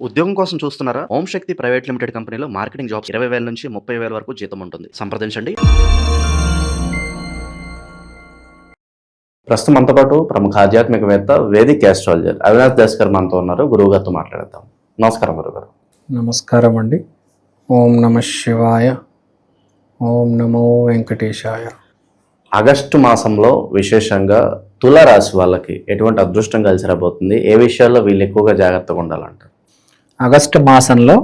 ఉద్యోగం కోసం చూస్తున్నారా? ఓం శక్తి ప్రైవేట్ లిమిటెడ్ కంపెనీలో మార్కెటింగ్ జాబ్స్ 20,000 నుంచి 30,000 వరకు జీతం ఉంటుంది. సంప్రదించండి. ప్రస్తుతం మనతో పాటు ప్రముఖ ఆధ్యాత్మికవేత్త వేదిక్ ఆస్ట్రాలజర్ అవినాష్ దాస్ గారు మనతో ఉన్నారు. గురువు గారితో మాట్లాడతాం. నమస్కారం గురుగారు. నమస్కారం అండి. ఓం నమ శివాయ. ఓం నమో వెంకటేశాయ. ఆగస్టు మాసంలో విశేషంగా తులారాశి వాళ్ళకి ఎటువంటి అదృష్టం కలిసి రాబోతుంది? ఏ విషయాల్లో వీళ్ళు ఎక్కువగా జాగ్రత్తగా ఉండాలంటారు? ఆగస్టు మాసంలో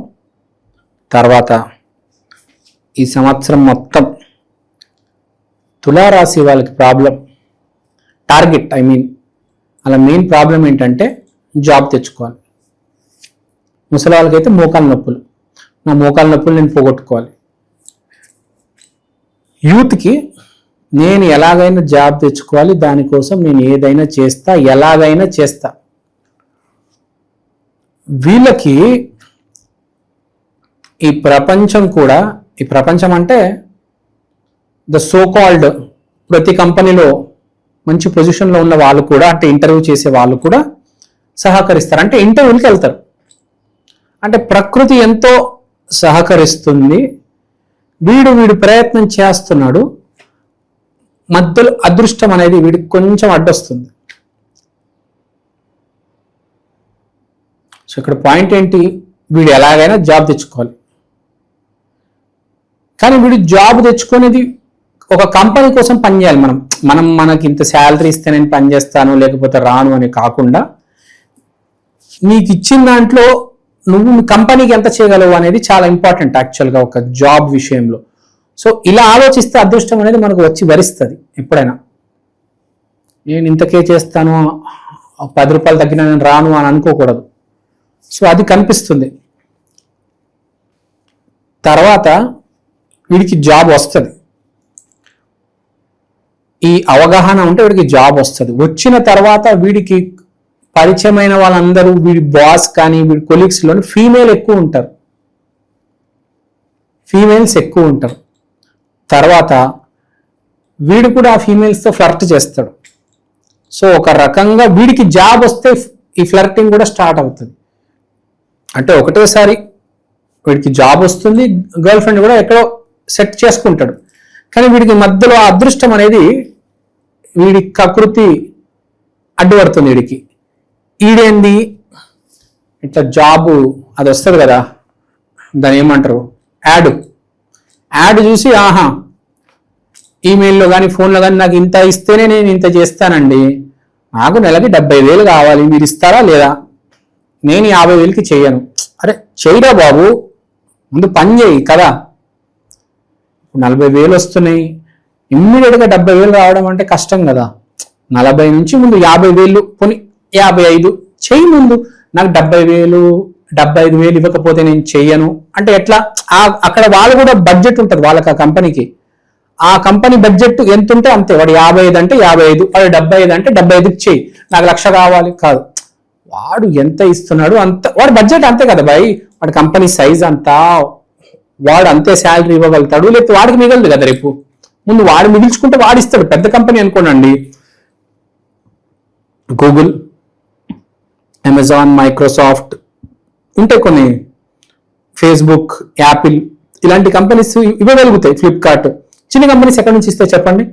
తర్వాత ఈ సంవత్సరం మొత్తం తులారాశి వాళ్ళకి టార్గెట్ అలా మెయిన్ ప్రాబ్లం ఏంటంటే జాబ్ తెచ్చుకోవాలి. ముసలి వాళ్ళకైతే మోకాల నొప్పులు, నా మోకాల నొప్పులు నేను పోగొట్టుకోవాలి. యూత్కి నేను ఎలాగైనా జాబ్ తెచ్చుకోవాలి, దానికోసం నేను ఏదైనా చేస్తా, ఎలాగైనా చేస్తా. వీళ్ళకి ఈ ప్రపంచం అంటే ద సో కాల్డ్ ప్రతి కంపెనీలో మంచి పొజిషన్లో ఉన్న వాళ్ళు కూడా, అంటే ఇంటర్వ్యూ చేసే వాళ్ళు కూడా సహకరిస్తారు. అంటే ఇంటర్వ్యూకి వెళ్తారు. అంటే ప్రకృతి ఎంతో సహకరిస్తుంది. వీడు ప్రయత్నం చేస్తున్నాడు, మధ్యలో అదృష్టం అనేది వీడికి కొంచెం అడ్డొస్తుంది. సో ఇక్కడ పాయింట్ ఏంటి? వీడు ఎలాగైనా జాబ్ తెచ్చుకోవాలి. కానీ వీడు జాబ్ తెచ్చుకునేది ఒక కంపెనీ కోసం పనిచేయాలి. మనకి ఇంత శాలరీ ఇస్తే నేను పనిచేస్తాను, లేకపోతే రాను అని కాకుండా, నీకు ఇచ్చిన దాంట్లో నువ్వు కంపెనీకి ఎంత చేయగలవు అనేది చాలా ఇంపార్టెంట్ యాక్చువల్గా ఒక జాబ్ విషయంలో. సో ఇలా ఆలోచిస్తే అదృష్టం అనేది మనకు వచ్చి వరిస్తుంది. ఎప్పుడైనా నేను ఇంతకే చేస్తాను, 10 రూపాయలు తగ్గినా నేను రాను అని అనుకోకూడదు. సో అది కనిపిస్తుంది. తర్వాత వీడికి జాబ్ వస్తుంది. ఈ అవగాహన ఉంటే వీడికి జాబ్ వస్తుంది. వచ్చిన తర్వాత వీడికి పరిచయమైన వాళ్ళందరూ, వీడి బాస్ కానీ వీడి కొలీగ్స్లోని ఫీమేల్స్ ఎక్కువ ఉంటారు. తర్వాత వీడు కూడా ఆ ఫీమేల్స్తో ఫ్లర్ట్ చేస్తాడు. సో ఒక రకంగా వీడికి జాబ్ వస్తే ఈ ఫ్లర్టింగ్ కూడా స్టార్ట్ అవుతుంది. అంటే ఒకటేసారి వీడికి జాబ్ వస్తుంది, గర్ల్ ఫ్రెండ్ కూడా ఎక్కడో సెట్ చేసుకుంటాడు. కానీ వీడికి మధ్యలో ఆ అదృష్టం అనేది వీడి ప్రకృతి అడ్డుపడుతుంది. ఈడేంది ఇట్లా జాబు అది వస్తుంది కదా, దాని ఏమంటారు, యాడ్ చూసి ఈమెయిల్లో కానీ ఫోన్లో కానీ నాకు ఇంత ఇస్తేనే నేను ఇంత చేస్తానండి, నాకు నెలకి 70,000 కావాలి, మీరు ఇస్తారా లేదా, నేను 50,000కి చేయను. అరే చేయరా బాబు, ముందు పని చేయి కదా. 40,000 వస్తున్నాయి, ఇమ్మీడియట్గా 70,000 రావడం అంటే కష్టం కదా. 40 నుంచి ముందు 50,000, పోనీ 55 చెయ్యి. ముందు నాకు 75,000 ఇవ్వకపోతే నేను చెయ్యను అంటే ఎట్లా? అక్కడ వాళ్ళు కూడా బడ్జెట్ ఉంటుంది వాళ్ళకి, ఆ కంపెనీకి. ఆ కంపెనీ బడ్జెట్ ఎంత ఉంటే అంతే. వాడు 55 అంటే 55, వాడు 75 అంటే 75కి చెయ్యి, నాకు 1,00,000 కావాలి కాదు. వాడు ఎంత ఇస్తున్నాడు అంత, వాడు బడ్జెట్ అంతే కదా భయ్. వాడి కంపెనీ సైజ్ అంతా, వాడు అంతే శాలరీ ఇవ్వగలుగుతాడు, లేకపోతే వాడికి మిగలదు కదా రేపు. ముందు వాడు మిగిల్చుకుంటే వాడిస్తాడు. పెద్ద కంపెనీ అనుకోనండి, గూగుల్, అమెజాన్, మైక్రోసాఫ్ట్ ఉంటాయి కొన్ని, ఫేస్బుక్, యాపిల్, ఇలాంటి కంపెనీస్ ఇవ్వగలుగుతాయి. ఫ్లిప్కార్ట్, చిన్న కంపెనీస్ ఎక్కడి నుంచి ఇస్తాయి చెప్పండి?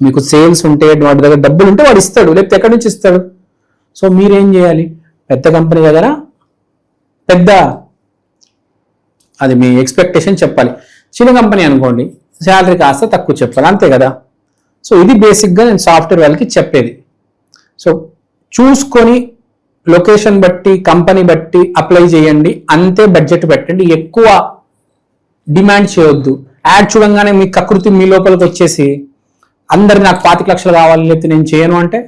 మీకు సేల్స్ ఉంటే, వాడి దగ్గర డబ్బులు ఉంటే వాడు ఇస్తాడు, లేకపోతే ఎక్కడి నుంచి ఇస్తాడు? సో మీరేం చేయాలి? పెద్ద కంపెనీ దగ్గర అది మీ ఎక్స్పెక్టేషన్ చెప్పాలి. చిన్న కంపెనీ అనుకోండి, శాలరీ కాస్త తక్కువ చెప్పాలి, అంతే కదా. సో ఇది బేసిక్గా నేను సాఫ్ట్వేర్ వాళ్ళకి చెప్పేది. సో చూసుకొని లొకేషన్ బట్టి, కంపెనీ బట్టి అప్లై చేయండి, అంతే. బడ్జెట్ పెట్టండి, ఎక్కువ డిమాండ్ చేయొద్దు. యాడ్ చూడంగానే మీ కకృతి మీ లోపలికి వచ్చేసి అందరు నాకు 25,00,000 కావాలి, లేకపోతే నేను చేయను అంటే,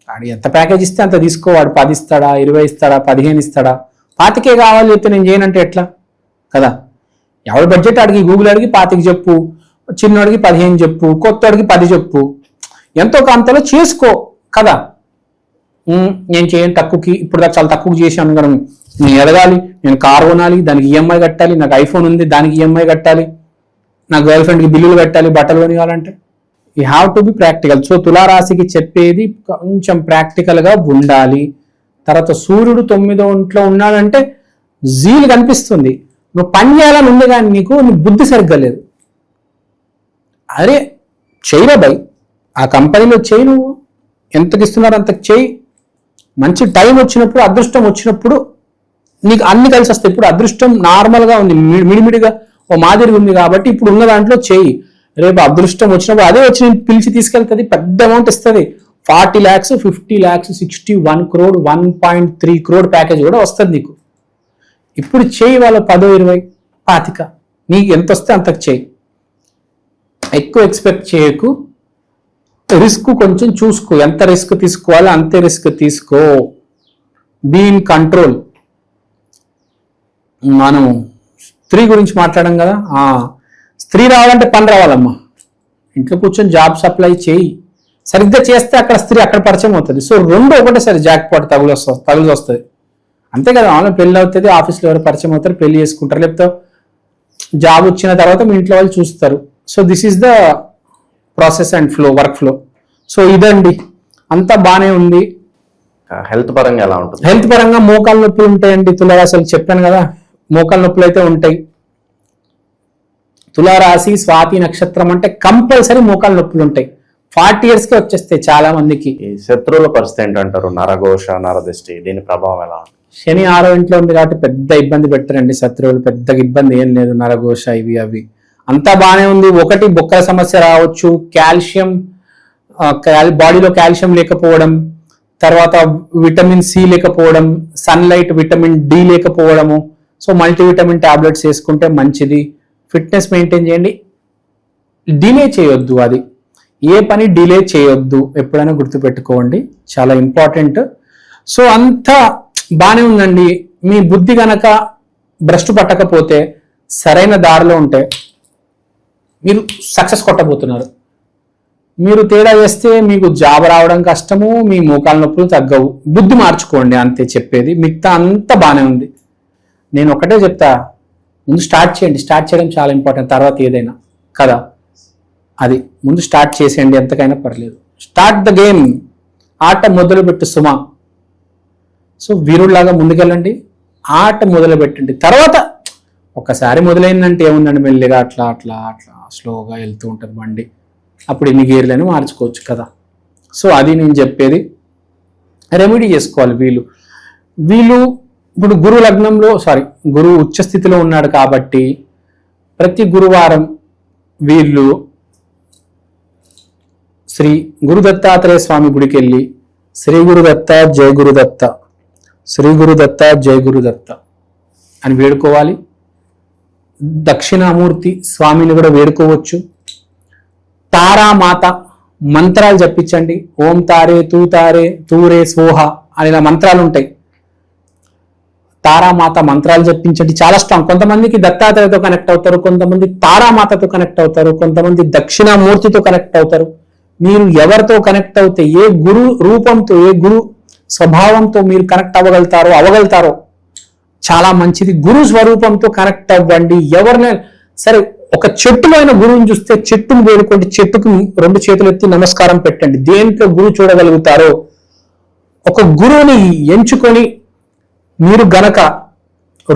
వాడు ఎంత ప్యాకేజ్ ఇస్తే అంత తీసుకోవాడు. 10 ఇస్తాడా, 20 ఇస్తాడా, 15 ఇస్తాడా? 25 కావాలి, లేకపోతే నేను చేయనంటే ఎట్లా కదా. ఎవరి బడ్జెట్ అడిగి, గూగుల్ అడిగి 25 చెప్పు, చిన్నోడికి 15 చెప్పు, కొత్తోడికి 10 చెప్పు, ఎంతో అంతలో చేసుకో కదా. నేను చేయను తక్కువకి, ఇప్పుడు దాకా చాలా తక్కువ చేశాను కదా. నేను ఎదగాలి, నేను కారు కొనాలి, దానికి ఈఎంఐ కట్టాలి, నాకు ఐఫోన్ ఉంది దానికి ఈఎంఐ కట్టాలి, నా గర్ల్ ఫ్రెండ్కి బిల్లులు కట్టాలి, బట్టలు కొనివ్వాలంటే you have to be practical. So తులారాశికి చెప్పేది కొంచెం ప్రాక్టికల్గా ఉండాలి. తర్వాత సూర్యుడు 9వ ఇంట్లో ఉన్నాడంటే జీలు కనిపిస్తుంది. నువ్వు పని చేయాలని ఉంది కానీ నీ బుద్ధి సరిగ్గా లేదు. అరే చెయ్యరా బై, ఆ కంపెనీలో చెయ్యి, నువ్వు ఎంతకి ఇస్తున్నారు అంతకు చెయ్యి. మంచి టైం వచ్చినప్పుడు, అదృష్టం వచ్చినప్పుడు నీకు అన్ని కలిసి వస్తాయి. ఇప్పుడు అదృష్టం నార్మల్గా ఉంది, మిడిమిడిగా ఓ మాదిరిగా ఉంది కాబట్టి ఇప్పుడు ఉన్న దాంట్లో చెయ్యి. రేపు అదృష్టం వచ్చినప్పుడు అదే వచ్చి నేను పిలిచి తీసుకెళ్తుంది, పెద్ద అమౌంట్ ఇస్తుంది. 40 lakhs, 50 lakhs, 61 crore, 1.3 crore package కూడా వస్తుంది నీకు. ఇప్పుడు చేయి వాళ్ళ 10, 20, 25 నీకు ఎంత వస్తే అంతకు చేయి. ఎక్కువ ఎక్స్పెక్ట్ చేయకు. రిస్క్ కొంచెం చూసుకో, ఎంత రిస్క్ తీసుకోవాలో అంతే రిస్క్ తీసుకో. Be in control. మనం స్త్రీ గురించి మాట్లాడాం కదా, స్త్రీ రావాలంటే పని రావాలమ్మా. ఇంట్లో కూర్చొని జాబ్ సప్లై చేయి, సరిగ్గా చేస్తే అక్కడ స్త్రీ అక్కడ పరిచయం అవుతుంది. సో రెండు ఒకటేసారి జాక్ పాట్ తగులు వస్తుంది, అంతే కదా. ఆన్లైన్ పెళ్లి అవుతుంది, ఆఫీస్లో ఎవరు పరిచయం అవుతారు, పెళ్లి చేసుకుంటారు, లేకపోతే జాబ్ వచ్చిన తర్వాత మీ ఇంట్లో వాళ్ళు చూస్తారు. So this is the process and flow, work flow. So ఇదండి, అంతా బాగానే ఉంది. హెల్త్ పరంగా ఎలా ఉంటుంది? హెల్త్ పరంగా మోకాలు నొప్పులు ఉంటాయండి తులారాశులు, చెప్పాను కదా, మోకాలు నొప్పులు అయితే ఉంటాయి. తులారాశి స్వాతి నక్షత్రం అంటే కంపల్సరీ మోకాలు నొప్పులు ఉంటాయి. 40 years కి వచ్చేస్తాయి చాలా మందికి. శత్రువుల పరిస్థితి ఏంటంటారు? నరఘోష, నరదృష్టి, దీని ప్రభావం ఎలా ఉంటుంది? శని 6వ ఇంట్లో ఉంది కాబట్టి పెద్ద ఇబ్బంది పెట్టరండి శత్రువులు, పెద్దగా ఇబ్బంది ఏం లేదు. నరఘోష ఇవి అవి అంతా బాగానే ఉంది. ఒకటి బొక్కల సమస్య రావచ్చు, కాల్షియం బాడీలో కాల్షియం లేకపోవడం, తర్వాత విటమిన్ సి లేకపోవడం, సన్లైట్ విటమిన్ డి లేకపోవడము. సో మల్టీవిటమిన్ టాబ్లెట్స్ వేసుకుంటే మంచిది. ఫిట్నెస్ మెయింటైన్ చేయండి, డిలే చేయొద్దు. అది ఏ పని డిలే చేయొద్దు, ఎప్పుడైనా గుర్తుపెట్టుకోండి, చాలా ఇంపార్టెంట్. సో అంతా బాగానే ఉందండి. మీ బుద్ధి గనక భ్రష్టు పట్టకపోతే, సరైన దారిలో ఉంటే మీరు సక్సెస్ కొట్టబోతున్నారు. మీరు తేడా చేస్తే మీకు జాబ్ రావడం కష్టము, మీ మోకాల నొప్పులు తగ్గవు. బుద్ధి మార్చుకోండి, అంతే చెప్పేది. మిగతా అంతా బాగానే ఉంది. నేను ఒకటే చెప్తా, ముందు స్టార్ట్ చేయండి. స్టార్ట్ చేయడం చాలా ఇంపార్టెంట్, తర్వాత ఏదైనా కదా. అది ముందు స్టార్ట్ చేసేయండి, ఎంతకైనా పర్లేదు. స్టార్ట్ ద గేమ్, ఆట మొదలుపెట్టు సుమా. సో వీరుడిలాగా ముందుకెళ్ళండి, ఆట మొదలు పెట్టండి. తర్వాత ఒకసారి మొదలైందంటే ఏముందండి, మెల్లిగా అట్లా అట్లా అట్లా స్లోగా వెళ్తూ ఉంటుంది బండి. అప్పుడు ఇన్ని గేర్లని మార్చుకోవచ్చు కదా. సో అది నేను చెప్పేది. రెమెడీ చేసుకోవాలి. వీళ్ళు ఇప్పుడు గురు లగ్నంలో గురువు ఉచ్చ స్థితిలో ఉన్నాడు కాబట్టి ప్రతి గురువారం వీళ్ళు శ్రీ గురు దత్తాత్రేయ స్వామి గుడికి వెళ్ళి శ్రీ గురుదత్త జయ గురుదత్త, శ్రీ గురుదత్త జయ గురుదత్త అని వేడుకోవాలి. దక్షిణామూర్తి స్వామిని కూడా వేడుకోవచ్చు. తారామాత మంత్రాలు జపించండి. ఓం తారే తూ తారే తూరే స్వోహ అని ఇలా మంత్రాలు ఉంటాయి. తారామాత మంత్రాలు జపించండి, చాలా స్ట్రాంగ్. కొంతమందికి దత్తాత్రేయతో కనెక్ట్ అవుతారు, కొంతమంది తారామాతతో కనెక్ట్ అవుతారు, కొంతమంది దక్షిణామూర్తితో కనెక్ట్ అవుతారు. మీరు ఎవరితో కనెక్ట్ అవుతే, ఏ గురు రూపంతో, ఏ గురు స్వభావంతో మీరు కనెక్ట్ అవగలుగుతారో చాలా మంచిది. గురు స్వరూపంతో కనెక్ట్ అవ్వండి. ఎవరినైనా సరే, ఒక చెట్టులో అయిన గురువుని చూస్తే చెట్టును వేడుకోండి, చెట్టుకు 2 చేతులు ఎత్తి నమస్కారం పెట్టండి. దేంట్లో గురువు చూడగలుగుతారో ఒక గురువుని ఎంచుకొని మీరు గనక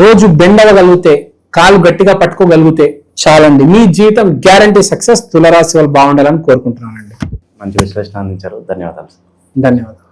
రోజు బెండవగలిగితే, కాలు గట్టిగా పట్టుకోగలిగితే చాలండి, మీ జీవితం గ్యారంటీ సక్సెస్. తులారాశి వాళ్ళు బాగుండాలని కోరుకుంటున్నానండి. మంచి విశ్లేషణ అందించారు, ధన్యవాదాలు. ధన్యవాదాలు.